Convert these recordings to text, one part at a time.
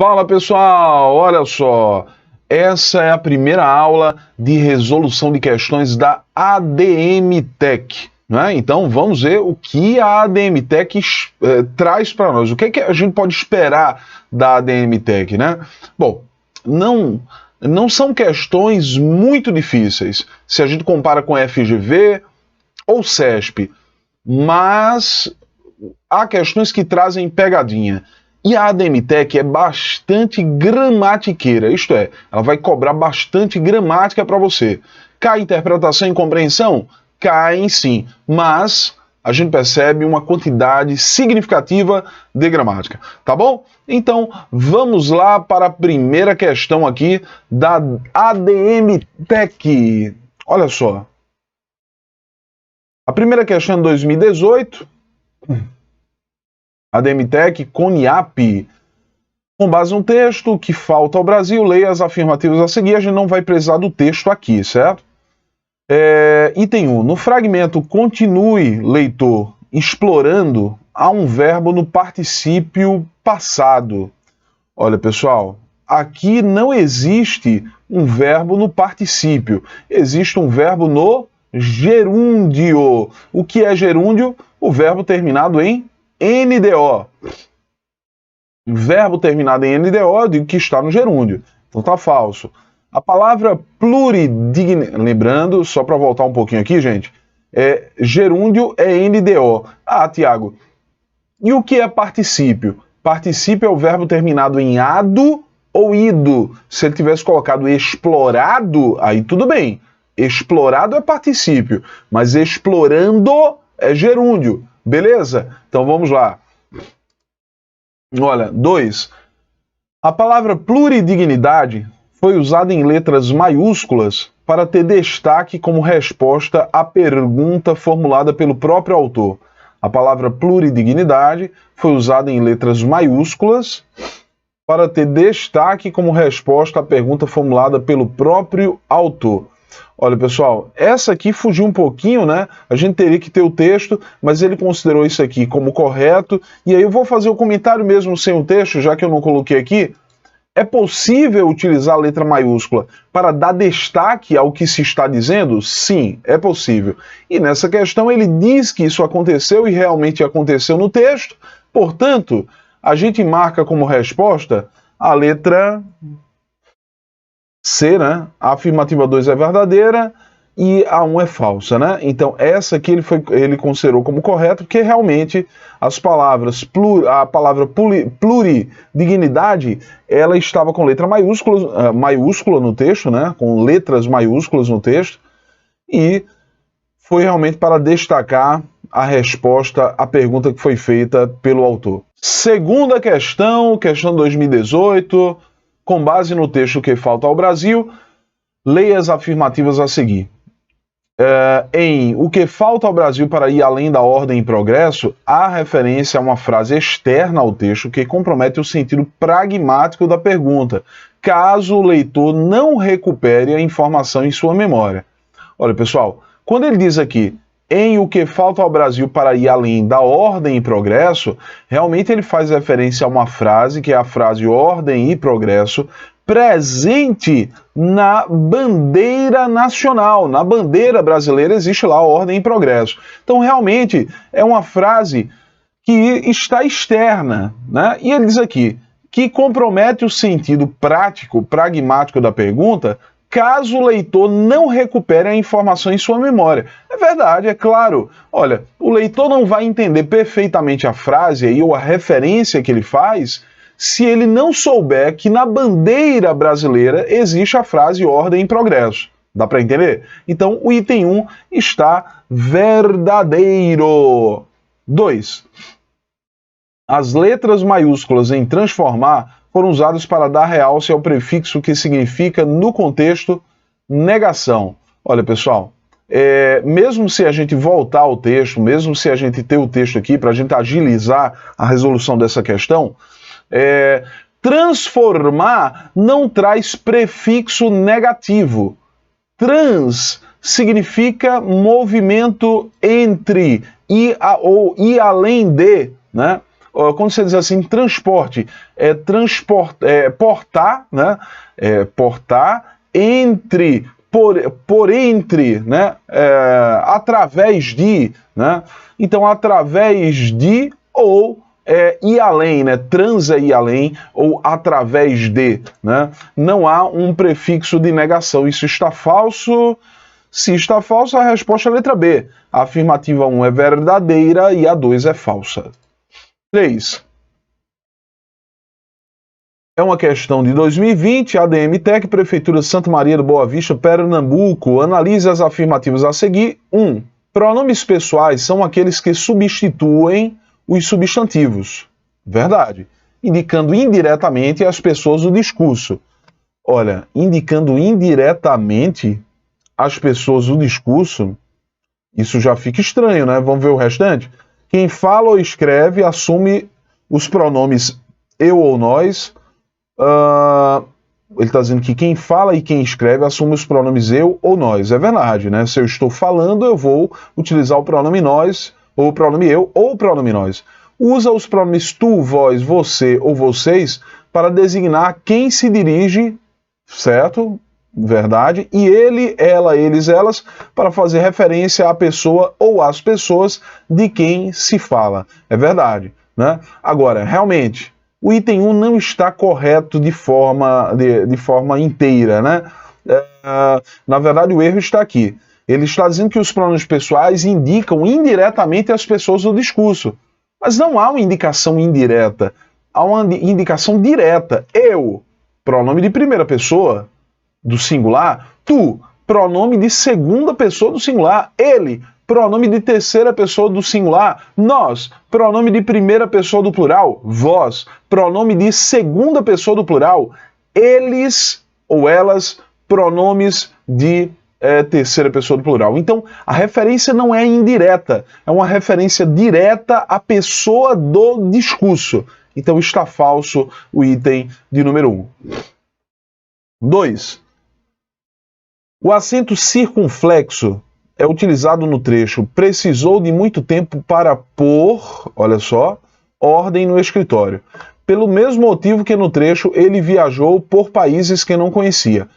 Fala pessoal, olha só, essa é a primeira aula de resolução de questões da ADM Tech, né? Então vamos ver o que a ADM Tech traz para nós, o que é que a gente pode esperar da ADM Tech, né? Bom, não são questões muito difíceis, se a gente compara com FGV ou CESP, mas há questões que trazem pegadinha. E a ADM Tech é bastante gramatiqueira, isto é, ela vai cobrar bastante gramática para você. Cai interpretação e compreensão? Caem sim, mas a gente percebe uma quantidade significativa de gramática, tá bom? Então, vamos lá para a primeira questão aqui da ADM Tech. Olha só. A primeira questão é de 2018. ADM Tech, CONIAP. Com base no texto, que falta ao Brasil, leia as afirmativas a seguir. A gente não vai precisar do texto aqui, certo? Item 1. No fragmento continue, leitor, explorando, há um verbo no particípio passado. Olha, pessoal, aqui não existe um verbo no particípio. Existe um verbo no gerúndio. O que é gerúndio? O verbo terminado em NDO. Verbo terminado em NDO, eu digo que está no gerúndio. Então tá falso. A palavra pluridignidade, lembrando, só para voltar um pouquinho aqui, gente, gerúndio é NDO. Ah, Tiago, e o que é particípio? Particípio é o verbo terminado em ado ou ido. Se ele tivesse colocado explorado, aí tudo bem. Explorado é particípio, mas explorando é gerúndio. Beleza? Então vamos lá. Olha, 2. A palavra pluridignidade foi usada em letras maiúsculas para ter destaque como resposta à pergunta formulada pelo próprio autor. A palavra pluridignidade foi usada em letras maiúsculas para ter destaque como resposta à pergunta formulada pelo próprio autor. Olha, pessoal, essa aqui fugiu um pouquinho, né? A gente teria que ter o texto, mas ele considerou isso aqui como correto. E aí eu vou fazer o comentário mesmo sem o texto, já que eu não coloquei aqui. É possível utilizar a letra maiúscula para dar destaque ao que se está dizendo? Sim, é possível. E nessa questão ele diz que isso aconteceu e realmente aconteceu no texto. Portanto, a gente marca como resposta a letra C, né? A afirmativa 2 é verdadeira e a 1 é falsa, né? Então essa aqui ele considerou como correta, porque realmente as palavras, a palavra pluridignidade, ela estava com letra maiúscula no texto, né? Com letras maiúsculas no texto, e foi realmente para destacar a resposta à pergunta que foi feita pelo autor. Segunda questão 2018. Com base no texto que falta ao Brasil, leia as afirmativas a seguir. Em o que falta ao Brasil para ir além da ordem e progresso, há referência a uma frase externa ao texto que compromete o sentido pragmático da pergunta, caso o leitor não recupere a informação em sua memória. Olha, pessoal, quando ele diz aqui em o que falta ao Brasil para ir além da ordem e progresso, realmente ele faz referência a uma frase, que é a frase ordem e progresso, presente na bandeira nacional. Na bandeira brasileira existe lá ordem e progresso. Então, realmente, é uma frase que está externa, né? E ele diz aqui, que compromete o sentido prático, pragmático da pergunta, caso o leitor não recupere a informação em sua memória. É verdade, é claro. Olha, o leitor não vai entender perfeitamente a frase aí, ou a referência que ele faz, se ele não souber que na bandeira brasileira existe a frase ordem e progresso. Dá para entender? Então, o item 1 está verdadeiro. 2. As letras maiúsculas em transformar foram usados para dar realce ao prefixo que significa, no contexto, negação. Olha, pessoal, mesmo se a gente voltar ao texto, mesmo se a gente ter o texto aqui para a gente agilizar a resolução dessa questão, transformar não traz prefixo negativo. Trans significa movimento entre ou ir além de, né? quando você diz assim, transporte, portar, né? Portar entre, por entre, né? Através de, né? Então, através de ou ir além, né? Transa ir além ou através de, né? Não há um prefixo de negação. Isso está falso. Se está falso, a resposta é a letra B. A afirmativa 1 é verdadeira e a 2 é falsa. 3. É uma questão de 2020, ADM Tec, Prefeitura de Santa Maria do Boa Vista, Pernambuco. Analise as afirmativas a seguir. 1. Pronomes pessoais são aqueles que substituem os substantivos. Verdade. Indicando indiretamente as pessoas do discurso. Olha, indicando indiretamente as pessoas do discurso, isso já fica estranho, né? Vamos ver o restante? Quem fala ou escreve assume os pronomes eu ou nós. Ele está dizendo que quem fala e quem escreve assume os pronomes eu ou nós. É verdade, né? Se eu estou falando, eu vou utilizar o pronome nós, ou o pronome eu, ou o pronome nós. Usa os pronomes tu, vós, você ou vocês para designar quem se dirige, certo? Verdade. E ele, ela, eles, elas, para fazer referência à pessoa ou às pessoas de quem se fala. É verdade, né? Agora, realmente, o item 1 não está correto de forma inteira, né? Na verdade, o erro está aqui. Ele está dizendo que os pronomes pessoais indicam indiretamente as pessoas do discurso. Mas não há uma indicação indireta. Há uma indicação direta. Eu, pronome de primeira pessoa do singular. Tu, pronome de segunda pessoa do singular. Ele, pronome de terceira pessoa do singular. Nós, pronome de primeira pessoa do plural. Vós, pronome de segunda pessoa do plural. Eles ou elas, pronomes de terceira pessoa do plural. Então, a referência não é indireta, é uma referência direta à pessoa do discurso. Então, está falso o item de número 1. 2. O acento circunflexo é utilizado no trecho precisou de muito tempo para pôr, olha só, ordem no escritório. Pelo mesmo motivo que no trecho ele viajou por países que não conhecia.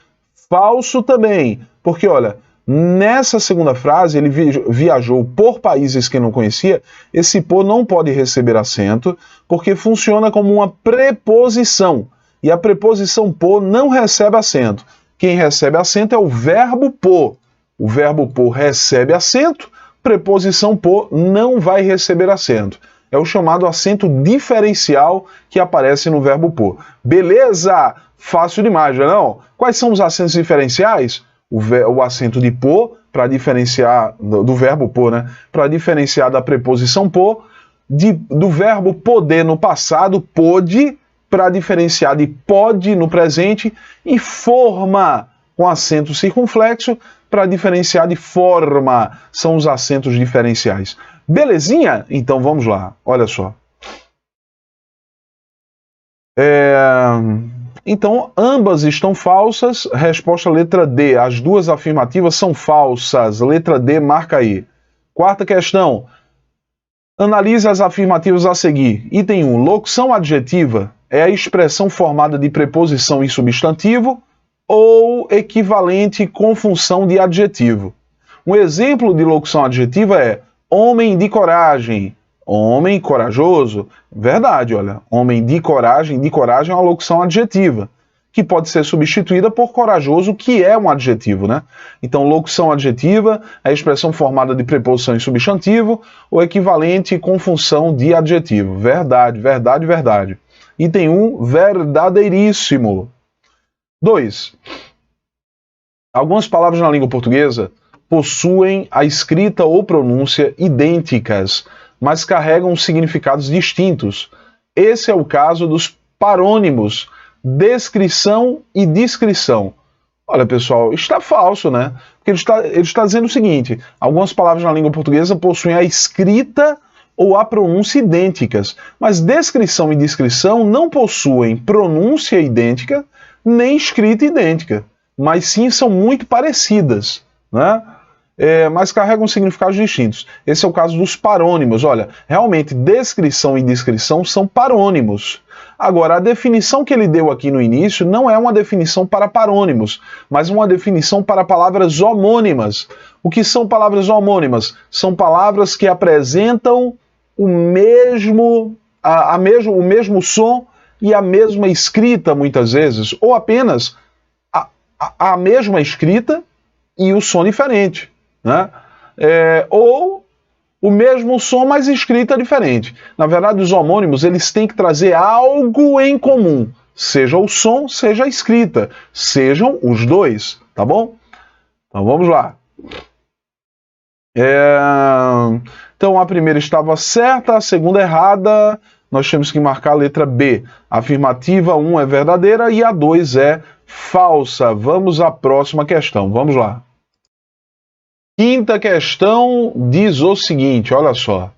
Falso também, porque olha, nessa segunda frase ele viajou por países que não conhecia, esse por não pode receber acento, porque funciona como uma preposição, e a preposição por não recebe acento. Quem recebe acento é o verbo por. O verbo por recebe acento, preposição por não vai receber acento. É o chamado acento diferencial que aparece no verbo por. Beleza? Fácil demais, não? Quais são os acentos diferenciais? O acento de por, para diferenciar do verbo por, né? Para diferenciar da preposição por, do verbo poder no passado, pôde, para diferenciar de pode no presente, e forma com acento circunflexo para diferenciar de forma. São os acentos diferenciais. Belezinha? Então vamos lá. Olha só. Então, ambas estão falsas. Resposta letra D. As duas afirmativas são falsas. Letra D, marca aí. Quarta questão. Analise as afirmativas a seguir. Item 1. Locução adjetiva é a expressão formada de preposição e substantivo ou equivalente com função de adjetivo. Um exemplo de locução adjetiva é homem de coragem, homem corajoso. Verdade, olha, homem de coragem é uma locução adjetiva, que pode ser substituída por corajoso, que é um adjetivo, né? Então, locução adjetiva é a expressão formada de preposição e substantivo ou equivalente com função de adjetivo. Verdade, verdade, verdade. Item 1, verdadeiríssimo. 2. Algumas palavras na língua portuguesa possuem a escrita ou pronúncia idênticas, mas carregam significados distintos. Esse é o caso dos parônimos, descrição e discrição. Olha, pessoal, está falso, né? Porque ele está dizendo o seguinte, algumas palavras na língua portuguesa possuem a escrita ou a pronúncia idênticas, mas descrição e discrição não possuem pronúncia idêntica, nem escrita idêntica, mas sim são muito parecidas, né? mas carregam significados distintos. Esse é o caso dos parônimos. Olha, realmente, descrição e descrição são parônimos. Agora, a definição que ele deu aqui no início não é uma definição para parônimos, mas uma definição para palavras homônimas. O que são palavras homônimas? São palavras que apresentam o mesmo som e a mesma escrita, muitas vezes, ou apenas a mesma escrita e o som diferente, né? Ou o mesmo som, mas escrita diferente. Na verdade, os homônimos, eles têm que trazer algo em comum, seja o som, seja a escrita, sejam os dois, tá bom? Então vamos lá. Então a primeira estava certa, a segunda errada. Nós temos que marcar a letra B. A afirmativa 1 é verdadeira e a 2 é falsa. Vamos à próxima questão. Vamos lá. Quinta questão diz o seguinte, olha só.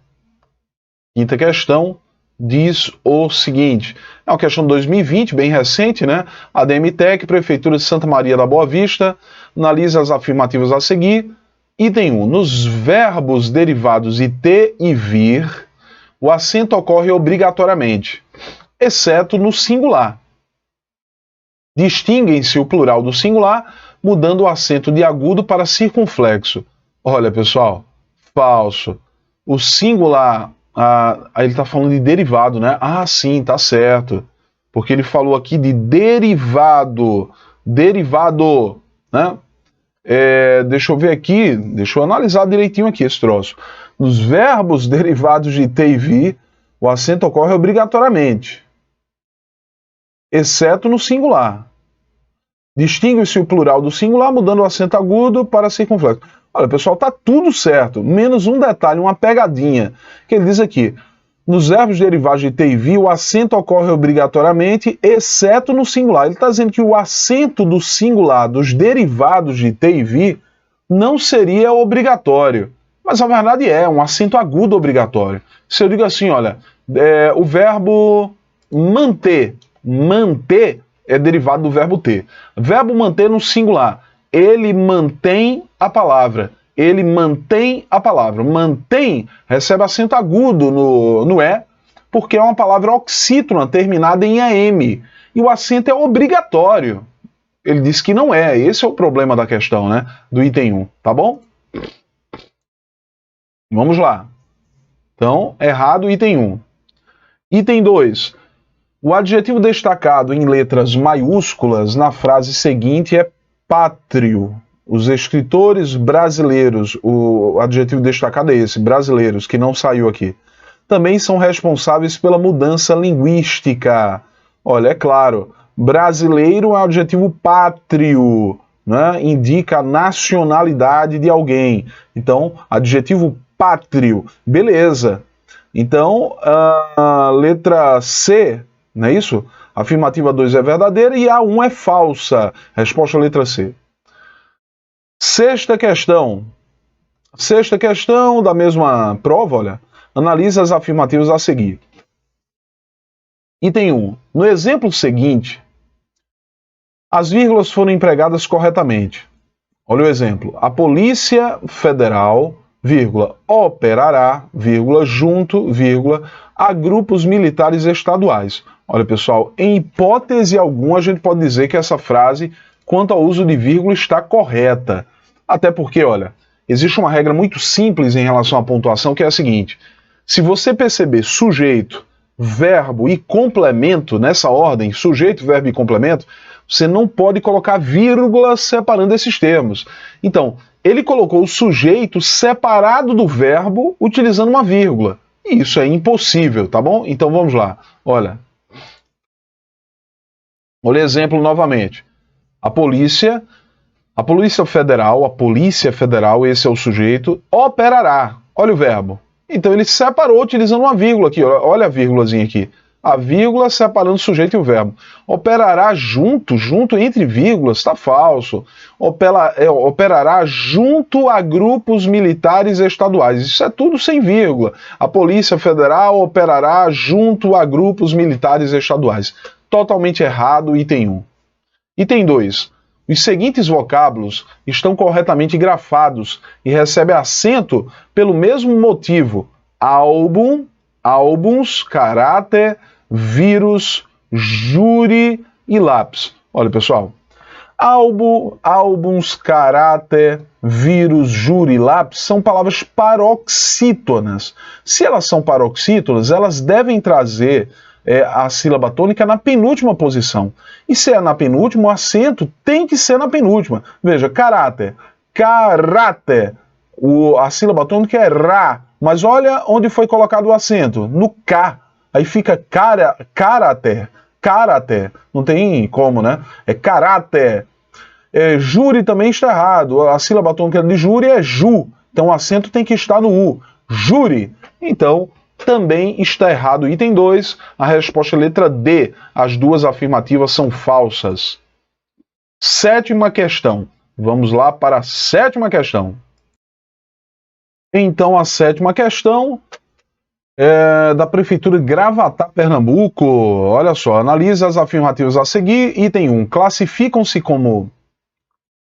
Quinta questão diz o seguinte. É uma questão de 2020, bem recente, né? A DMTEC, Prefeitura de Santa Maria da Boa Vista, analisa as afirmativas a seguir. Item 1. Nos verbos derivados de ter e vir, o acento ocorre obrigatoriamente, exceto no singular. Distinguem-se o plural do singular, mudando o acento de agudo para circunflexo. Olha, pessoal, falso. O singular, ele está falando de derivado, né? Ah, sim, tá certo. Porque ele falou aqui de derivado. Derivado, né? Deixa eu ver aqui, deixa eu analisar direitinho aqui esse troço. Nos verbos derivados de ter e vir, o acento ocorre obrigatoriamente, exceto no singular. Distingue-se o plural do singular, mudando o acento agudo para circunflexo. Olha, pessoal, tá tudo certo, menos um detalhe, uma pegadinha, que ele diz aqui. Nos verbos derivados de ter e vir, o acento ocorre obrigatoriamente, exceto no singular. Ele está dizendo que o acento do singular, dos derivados de ter e vir, não seria obrigatório. Mas a verdade é um acento agudo obrigatório. Se eu digo assim, olha, o verbo manter, manter é derivado do verbo ter. Verbo manter no singular, ele mantém a palavra. Ele mantém a palavra. Mantém recebe acento agudo no porque é uma palavra oxítona terminada em AM. E o acento é obrigatório. Ele diz que não é. Esse é o problema da questão, né? Do item 1, tá bom? Vamos lá. Então, errado item 1. Item 2. O adjetivo destacado em letras maiúsculas na frase seguinte é pátrio. Os escritores brasileiros, o adjetivo destacado é esse, brasileiros, que não saiu aqui, também são responsáveis pela mudança linguística. Olha, é claro, brasileiro é um adjetivo pátrio, né? Indica a nacionalidade de alguém. Então, adjetivo pátrio, beleza. Então, a letra C, não é isso? A afirmativa 2 é verdadeira e a 1 é falsa. Resposta à letra C. Sexta questão. Sexta questão da mesma prova, olha. Analisa as afirmativas a seguir. Item 1. No exemplo seguinte, as vírgulas foram empregadas corretamente. Olha o exemplo. A Polícia Federal, vírgula, operará, vírgula, junto, vírgula, a grupos militares estaduais. Olha, pessoal, em hipótese alguma a gente pode dizer que essa frase, quanto ao uso de vírgula, está correta. Até porque, olha, existe uma regra muito simples em relação à pontuação, que é a seguinte. Se você perceber sujeito, verbo e complemento nessa ordem, sujeito, verbo e complemento, você não pode colocar vírgula separando esses termos. Então, ele colocou o sujeito separado do verbo utilizando uma vírgula. E isso é impossível, tá bom? Então vamos lá. Olha o exemplo novamente. A Polícia Federal, esse é o sujeito, operará. Olha o verbo. Então ele separou utilizando uma vírgula aqui. Olha a vírgulazinha aqui. A vírgula separando o sujeito e o verbo. Operará junto entre vírgulas, está falso. Operará junto a grupos militares estaduais. Isso é tudo sem vírgula. A Polícia Federal operará junto a grupos militares estaduais. Totalmente errado, item 1. Item 2. Os seguintes vocábulos estão corretamente grafados e recebem acento pelo mesmo motivo: álbum, álbuns, caráter, vírus, júri e lápis. Olha, pessoal, álbum, álbuns, caráter, vírus, júri e lápis são palavras paroxítonas. Se elas são paroxítonas, elas devem trazer a sílaba tônica na penúltima posição. E se é na penúltima, o acento tem que ser na penúltima. Veja, caráter, caráter, a sílaba tônica é rá, mas olha onde foi colocado o acento, no K. Aí fica caráter, caráter, não tem como, né? É caráter. Júri também está errado, a sílaba tônica de júri é ju, então o acento tem que estar no U. Júri. Então, também está errado. Item 2, a resposta é letra D. As duas afirmativas são falsas. Sétima questão. Vamos lá para a sétima questão. Então, a sétima questão é da Prefeitura de Gravatá, Pernambuco. Olha só, analisa as afirmativas a seguir. Item 1. Classificam-se como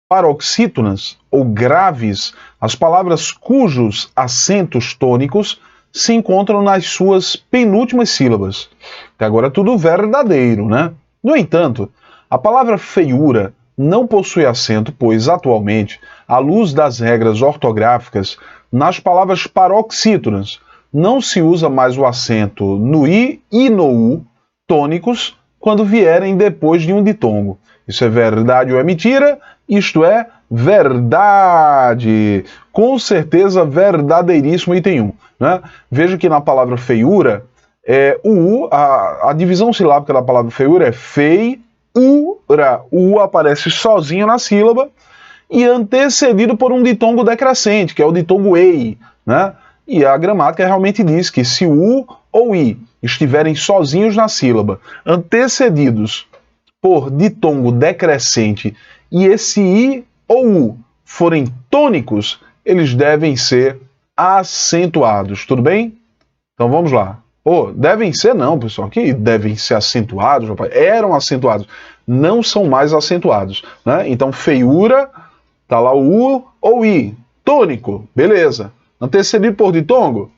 paroxítonas ou graves as palavras cujos acentos tônicos se encontram nas suas penúltimas sílabas. Até agora é tudo verdadeiro, né? No entanto, a palavra feiura não possui acento, pois, atualmente, à luz das regras ortográficas, nas palavras paroxítonas não se usa mais o acento no I e no U tônicos quando vierem depois de um ditongo. Isso é verdade ou é mentira? Isto é verdade. Com certeza, verdadeiríssimo item 1. Né? Veja que na palavra feiura, o U, a divisão silábica da palavra feiura é feiura. O U aparece sozinho na sílaba e antecedido por um ditongo decrescente, que é o ditongo ei. Né? E a gramática realmente diz que se o U ou I estiverem sozinhos na sílaba, antecedidos por ditongo decrescente, e esse I ou U forem tônicos, eles devem ser acentuados, tudo bem? Então vamos lá. Devem ser não, pessoal, que devem ser acentuados, rapaz. Eram acentuados, não são mais acentuados, né? Então feiura, tá lá o U ou I, tônico, beleza. Antecedido por ditongo,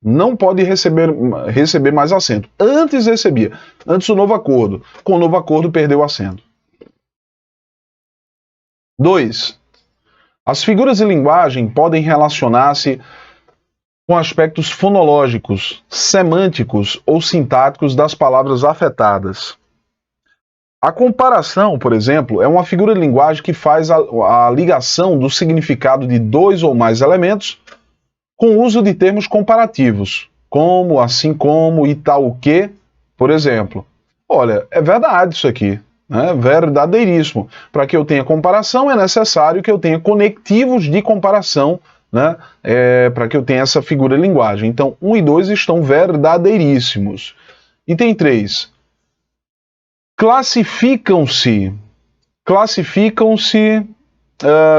não pode receber mais acento. Antes recebia, antes do novo acordo. Com o novo acordo perdeu o acento. 2. As figuras de linguagem podem relacionar-se com aspectos fonológicos, semânticos ou sintáticos das palavras afetadas. A comparação, por exemplo, é uma figura de linguagem que faz a ligação do significado de dois ou mais elementos com o uso de termos comparativos, como, assim como e tal o que, por exemplo. Olha, é verdade isso aqui, né? Verdadeiríssimo. Para que eu tenha comparação, é necessário que eu tenha conectivos de comparação, né? Para que eu tenha essa figura de linguagem. Então, 1 e 2 estão verdadeiríssimos. Item 3. Classificam-se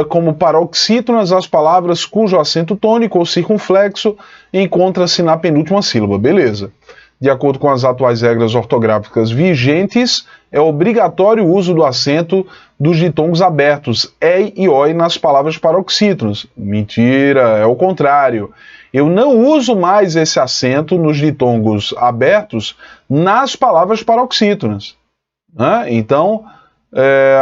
como paroxítonas as palavras cujo acento tônico ou circunflexo encontra-se na penúltima sílaba. Beleza. De acordo com as atuais regras ortográficas vigentes, é obrigatório o uso do acento dos ditongos abertos, ei e oi, nas palavras paroxítonas. Mentira, é o contrário. Eu não uso mais esse acento nos ditongos abertos nas palavras paroxítonas. Né? Então,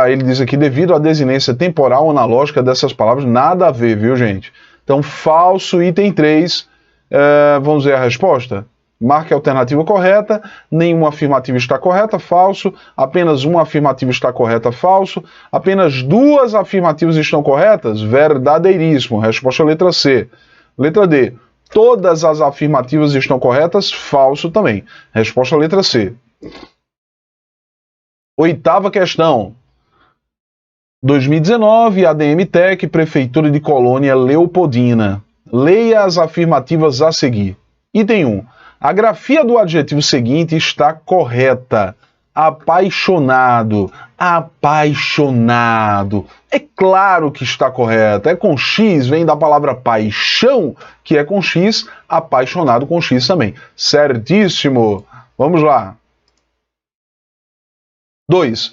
ele diz aqui, devido à desinência temporal analógica dessas palavras, nada a ver, viu, gente? Então, falso, item 3. Vamos ver a resposta? Marque a alternativa correta, nenhuma afirmativa está correta, falso. Apenas uma afirmativa está correta, falso. Apenas duas afirmativas estão corretas, verdadeiríssimo. Resposta letra C. Letra D. Todas as afirmativas estão corretas, falso também. Resposta letra C. 8ª questão. 2019, ADM Tech, Prefeitura de Colônia Leopoldina. Leia as afirmativas a seguir. Item 1. A grafia do adjetivo seguinte está correta. Apaixonado. Apaixonado. É claro que está correta. É com X, vem da palavra paixão, que é com X, apaixonado com X também. Certíssimo. Vamos lá. 2.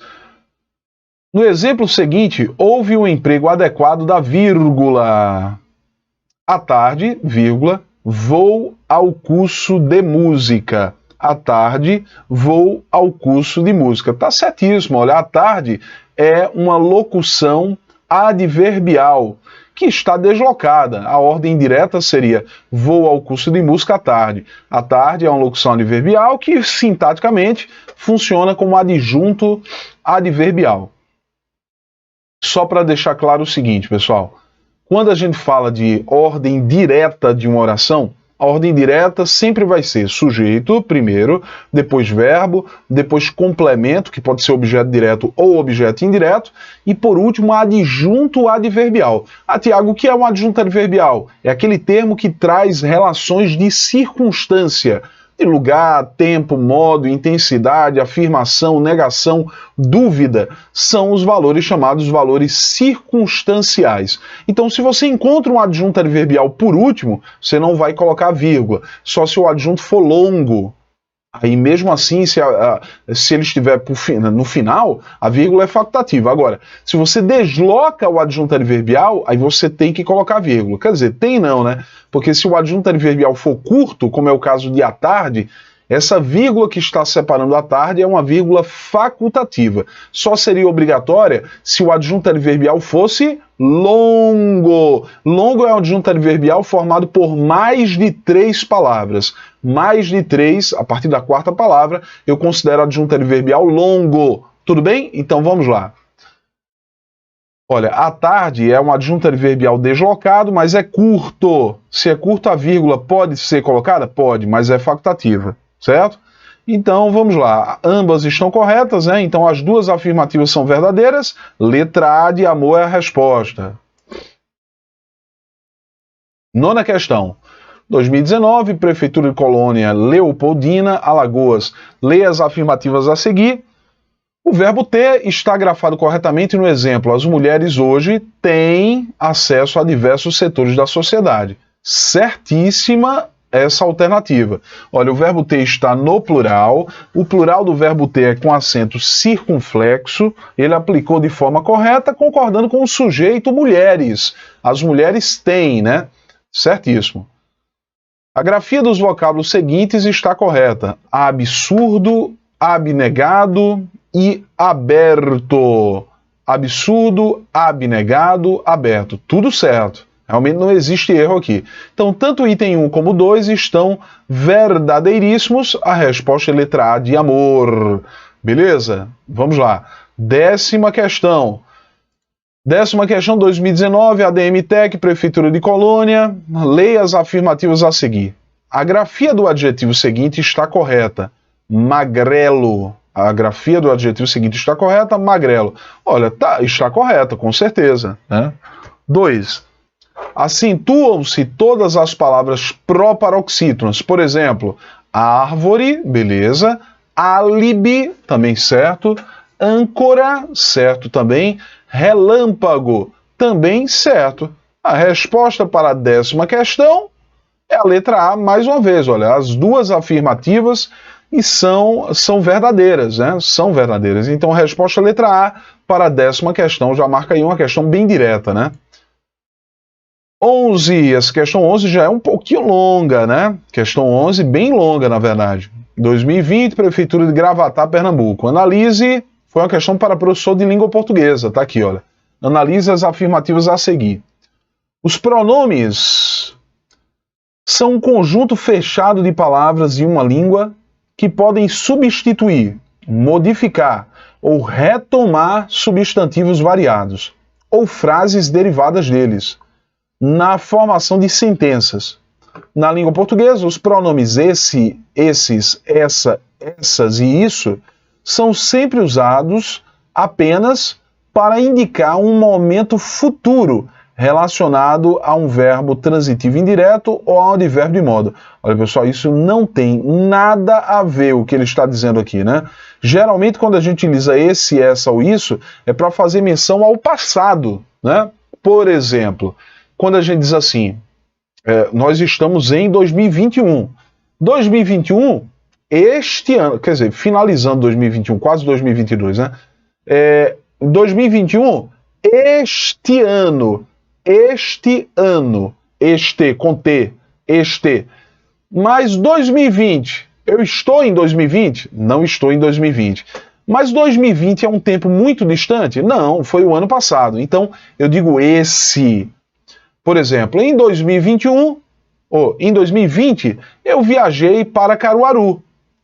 No exemplo seguinte, houve um emprego adequado da vírgula. À tarde, vírgula, vou ao curso de música. À tarde, vou ao curso de música. Tá certíssimo, olha, à tarde é uma locução adverbial que está deslocada. A ordem direta seria vou ao curso de música à tarde. À tarde é uma locução adverbial que sintaticamente funciona como adjunto adverbial. Só para deixar claro o seguinte, pessoal. Quando a gente fala de ordem direta de uma oração, a ordem direta sempre vai ser sujeito primeiro, depois verbo, depois complemento, que pode ser objeto direto ou objeto indireto, e por último adjunto adverbial. Ah, Tiago, o que é um adjunto adverbial? É aquele termo que traz relações de circunstância, de lugar, tempo, modo, intensidade, afirmação, negação, dúvida, são os valores chamados valores circunstanciais. Então, se você encontra um adjunto adverbial por último, você não vai colocar vírgula, só se o adjunto for longo. Aí, mesmo assim, se ele estiver no final, a vírgula é facultativa. Agora, se você desloca o adjunto adverbial, aí você tem que colocar vírgula. Quer dizer, tem não, né? Porque se o adjunto adverbial for curto, como é o caso de à tarde, essa vírgula que está separando a tarde é uma vírgula facultativa. Só seria obrigatória se o adjunto adverbial fosse longo. Longo é um adjunto adverbial formado por mais de 3 palavras. Mais de 3, a partir da 4ª palavra, eu considero adjunto adverbial longo. Tudo bem? Então vamos lá. Olha, à tarde é um adjunto adverbial deslocado, mas é curto. Se é curto, a vírgula pode ser colocada? Pode, mas é facultativa. Certo? Então, vamos lá. Ambas estão corretas, né? Então, as duas afirmativas são verdadeiras. Letra A de amor é a resposta. 9ª questão. 2019, Prefeitura de Colônia Leopoldina, Alagoas. Leia as afirmativas a seguir. O verbo ter está grafado corretamente no exemplo. As mulheres hoje têm acesso a diversos setores da sociedade. Certíssima essa alternativa. Olha, o verbo ter está no plural, o plural do verbo ter é com acento circunflexo, ele aplicou de forma correta, concordando com o sujeito mulheres. As mulheres têm, né? Certíssimo. A grafia dos vocábulos seguintes está correta. Absurdo, abnegado e aberto. Absurdo, abnegado, aberto. Tudo certo. Realmente não existe erro aqui. Então, tanto o item 1 como 2 estão verdadeiríssimos. A resposta é letra A de amor. Beleza? Vamos lá. 10ª questão. 10ª questão, 2019, ADM Tech, Prefeitura de Colônia. Leia as afirmativas a seguir. A grafia do adjetivo seguinte está correta. Magrelo. A grafia do adjetivo seguinte está correta. Magrelo. Olha, está correta, com certeza. Né? 2. Acentuam-se todas as palavras proparoxítonas. Por exemplo, árvore, beleza. Álibi, também certo. Âncora, certo também. Relâmpago, também certo. A resposta para a 10ª questão é a letra A, mais uma vez. Olha, as duas afirmativas e são verdadeiras, né? São verdadeiras. Então, a resposta é a letra A para a 10ª questão. Já marca aí uma questão bem direta, né? 11, essa questão 11 já é um pouquinho longa, né? Questão 11, bem longa, na verdade. 2020, Prefeitura de Gravatá, Pernambuco. Analise, foi uma questão para professor de língua portuguesa, tá aqui, olha. Analise as afirmativas a seguir. Os pronomes são um conjunto fechado de palavras em uma língua que podem substituir, modificar ou retomar substantivos variados ou frases derivadas deles na formação de sentenças. Na língua portuguesa, os pronomes esse, esses, essa, essas e isso são sempre usados apenas para indicar um momento futuro relacionado a um verbo transitivo indireto ou a um advérbio de modo. Olha, pessoal, isso não tem nada a ver o que ele está dizendo aqui, né? Geralmente, quando a gente utiliza esse, essa ou isso, é para fazer menção ao passado, né? Por exemplo, quando a gente diz assim, nós estamos em 2021. 2021, este ano, quer dizer, finalizando 2021, quase 2022, né? 2021, este ano, este com T, este. Mas 2020, eu estou em 2020? Não estou em 2020. Mas 2020 é um tempo muito distante? Não, foi o ano passado. Então, eu digo esse. Por exemplo, em 2021, ou em 2020, eu viajei para Caruaru.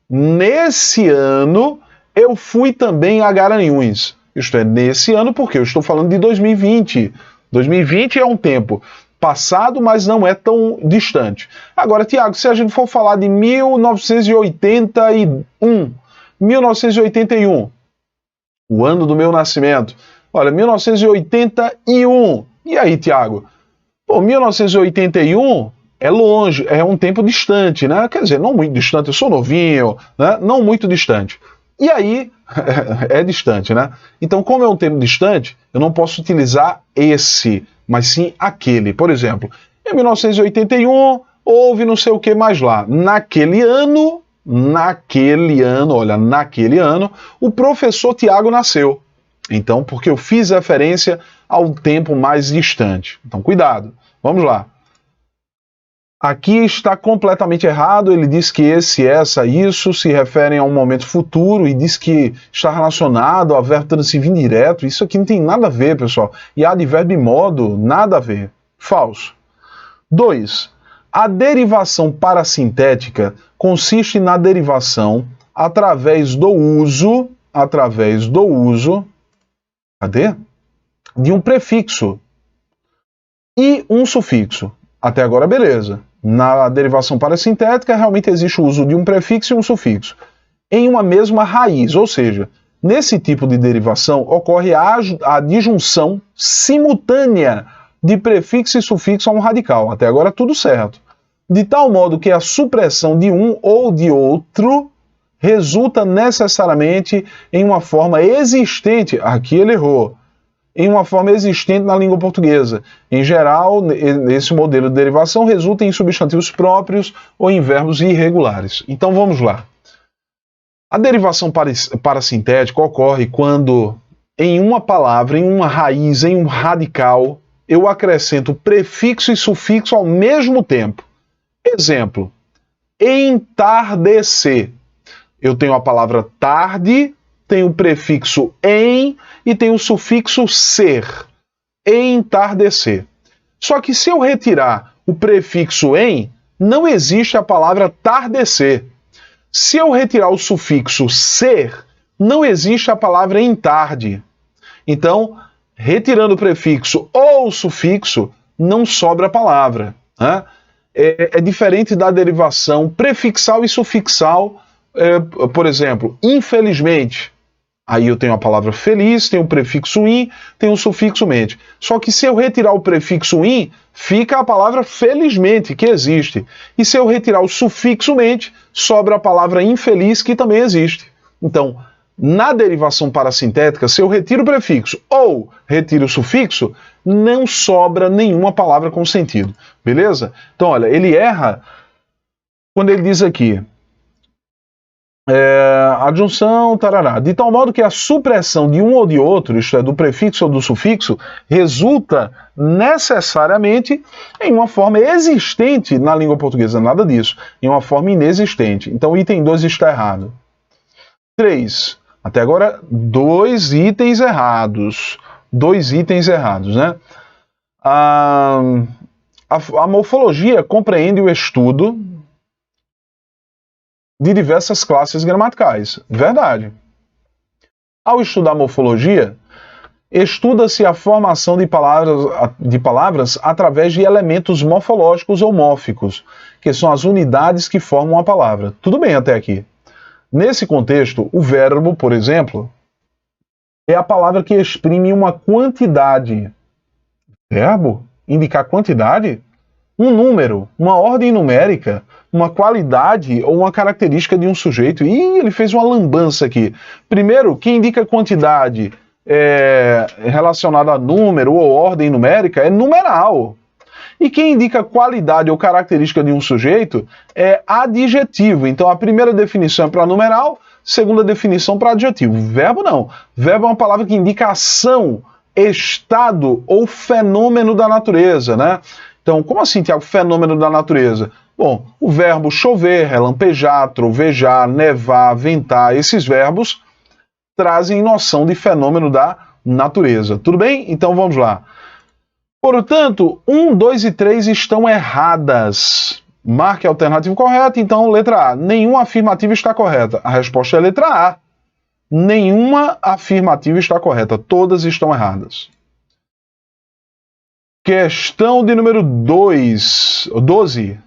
Nesse ano, eu fui também a Garanhuns. Isto é, nesse ano, porque eu estou falando de 2020. 2020 é um tempo passado, mas não é tão distante. Agora, Tiago, se a gente for falar de 1981, o ano do meu nascimento. Olha, 1981. E aí, Tiago? Pô, 1981 é longe, é um tempo distante, né? Quer dizer, não muito distante, eu sou novinho, né? Não muito distante. E aí, é distante, né? Então, como é um tempo distante, eu não posso utilizar esse, mas sim aquele. Por exemplo, em 1981, houve não sei o que mais lá. Naquele ano, o professor Tiago nasceu. Então, porque eu fiz referência ao tempo mais distante. Então, cuidado. Vamos lá. Aqui está completamente errado, ele diz que esse, essa, isso se referem a um momento futuro e diz que está relacionado ao verbo transitivo indireto. Isso aqui não tem nada a ver, pessoal. E advérbio e modo, nada a ver. Falso. 2. A derivação parasintética consiste na derivação através do uso, cadê? De um prefixo e um sufixo. Até agora, beleza. Na derivação parasintética, realmente existe o uso de um prefixo e um sufixo em uma mesma raiz, ou seja, nesse tipo de derivação ocorre a disjunção simultânea de prefixo e sufixo a um radical. Até agora, tudo certo. De tal modo que a supressão de um ou de outro resulta necessariamente em uma forma existente. Aqui ele errou. Em uma forma existente na língua portuguesa. Em geral, esse modelo de derivação resulta em substantivos próprios ou em verbos irregulares. Então vamos lá. A derivação parasintética ocorre quando em uma palavra, em uma raiz, em um radical, eu acrescento prefixo e sufixo ao mesmo tempo. Exemplo, entardecer. Eu tenho a palavra tarde, tem o prefixo em e tem o sufixo ser. Entardecer. Só que se eu retirar o prefixo em, não existe a palavra tardecer. Se eu retirar o sufixo ser, não existe a palavra entarde. Então, retirando o prefixo ou o sufixo, não sobra a palavra. Né? É diferente da derivação prefixal e sufixal. Por exemplo, infelizmente. Aí eu tenho a palavra feliz, tenho o prefixo in, tenho o sufixo mente. Só que se eu retirar o prefixo in, fica a palavra felizmente, que existe. E se eu retirar o sufixo mente, sobra a palavra infeliz, que também existe. Então, na derivação parasintética, se eu retiro o prefixo ou retiro o sufixo, não sobra nenhuma palavra com sentido. Beleza? Então, olha, ele erra quando ele diz aqui... adjunção, tarará, de tal modo que a supressão de um ou de outro, isto é, do prefixo ou do sufixo, resulta necessariamente em uma forma existente na língua portuguesa, nada disso, em uma forma inexistente. Então o item 2 está errado. 3. Até agora, 2 itens errados. 2 itens errados, né? A morfologia compreende o estudo de diversas classes gramaticais. Verdade. Ao estudar morfologia, estuda-se a formação de palavras através de elementos morfológicos ou mórficos, que são as unidades que formam a palavra. Tudo bem até aqui. Nesse contexto, o verbo, por exemplo, é a palavra que exprime uma quantidade. Verbo? Indicar quantidade? Um número, uma ordem numérica, uma qualidade ou uma característica de um sujeito. E ele fez uma lambança aqui. Primeiro, que indica quantidade relacionada a número ou ordem numérica é numeral. E quem indica qualidade ou característica de um sujeito é adjetivo. Então a primeira definição é para numeral, segunda definição para adjetivo. Verbo não. Verbo é uma palavra que indica ação, estado ou fenômeno da natureza, né? Então, como assim, Tiago, fenômeno da natureza? Bom, o verbo chover, relampejar, trovejar, nevar, ventar, esses verbos trazem noção de fenômeno da natureza. Tudo bem? Então vamos lá. Portanto, 1, 2 e 3 estão erradas. Marque a alternativa correta. Então, letra A. Nenhuma afirmativa está correta. A resposta é a letra A. Nenhuma afirmativa está correta. Todas estão erradas. Questão de número 12.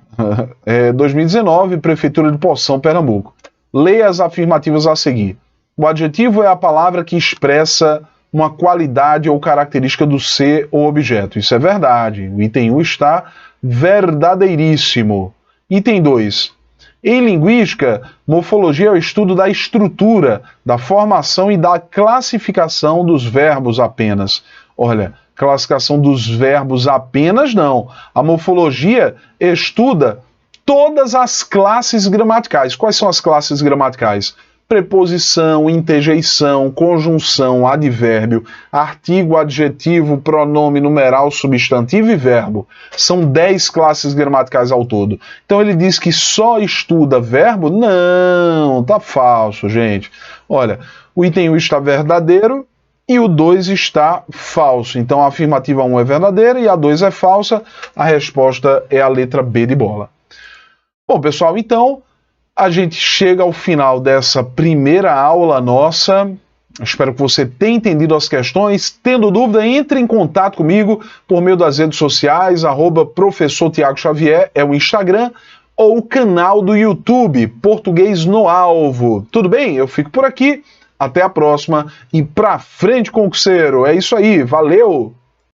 2019, Prefeitura de Poção, Pernambuco. Leia as afirmativas a seguir. O adjetivo é a palavra que expressa uma qualidade ou característica do ser ou objeto. Isso é verdade. O item 1 está verdadeiríssimo. Item 2. Em linguística, morfologia é o estudo da estrutura, da formação e da classificação dos verbos apenas. Olha, classificação dos verbos apenas não. A morfologia estuda todas as classes gramaticais. Quais são as classes gramaticais? Preposição, interjeição, conjunção, advérbio, artigo, adjetivo, pronome, numeral, substantivo e verbo. São 10 classes gramaticais ao todo. Então ele diz que só estuda verbo? Não, tá falso, gente. Olha, o item 1 está verdadeiro e o 2 está falso. Então a afirmativa 1 é verdadeira e a 2 é falsa. A resposta é a letra B de bola. Bom, pessoal, então a gente chega ao final dessa primeira aula nossa. Espero que você tenha entendido as questões. Tendo dúvida, entre em contato comigo por meio das redes sociais, @Professor Tiago Xavier é o Instagram, ou o canal do YouTube, Português no Alvo. Tudo bem? Eu fico por aqui. Até a próxima e pra frente, concurseiro. É isso aí. Valeu!